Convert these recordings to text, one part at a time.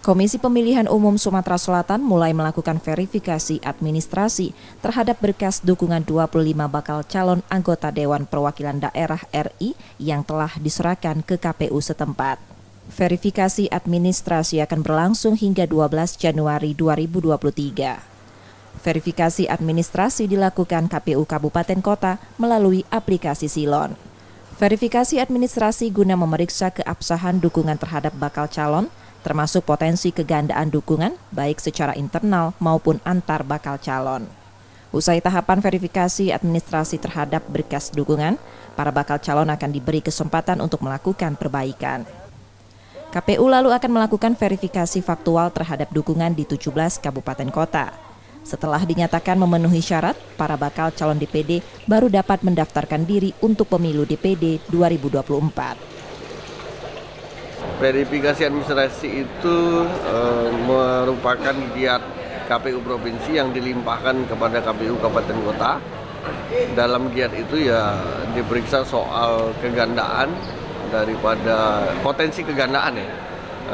Komisi Pemilihan Umum Sumatera Selatan mulai melakukan verifikasi administrasi terhadap berkas dukungan 25 bakal calon anggota Dewan Perwakilan Daerah RI yang telah diserahkan ke KPU setempat. Verifikasi administrasi akan berlangsung hingga 12 Januari 2023. Verifikasi administrasi dilakukan KPU Kabupaten Kota melalui aplikasi Silon. Verifikasi administrasi guna memeriksa keabsahan dukungan terhadap bakal calon, termasuk potensi kegandaan dukungan baik secara internal maupun antar bakal calon. Usai tahapan verifikasi administrasi terhadap berkas dukungan, para bakal calon akan diberi kesempatan untuk melakukan perbaikan. KPU lalu akan melakukan verifikasi faktual terhadap dukungan di 17 kabupaten kota. Setelah dinyatakan memenuhi syarat, para bakal calon DPD baru dapat mendaftarkan diri untuk pemilu DPD 2024. Verifikasi administrasi itu merupakan giat KPU Provinsi yang dilimpahkan kepada KPU Kabupaten Kota. Dalam giat itu ya diperiksa soal kegandaan daripada potensi kegandaan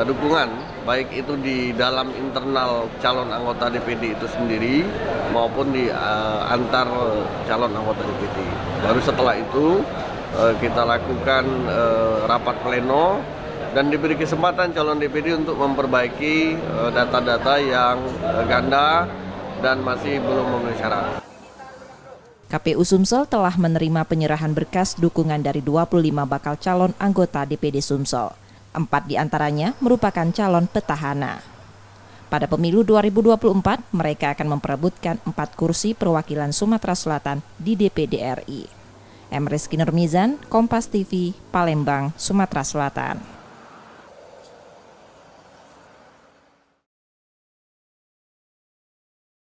dukungan, baik itu di dalam internal calon anggota DPD itu sendiri maupun di antar calon anggota DPD. Baru setelah itu kita lakukan rapat pleno dan diberi kesempatan calon DPD untuk memperbaiki data-data yang ganda dan masih belum memenuhi syarat. KPU Sumsel telah menerima penyerahan berkas dukungan dari 25 bakal calon anggota DPD Sumsel. 4 diantaranya merupakan calon petahana. Pada pemilu 2024, mereka akan memperebutkan 4 kursi perwakilan Sumatera Selatan di DPD RI. Rizky Nurmizan, Kompas TV, Palembang, Sumatera Selatan.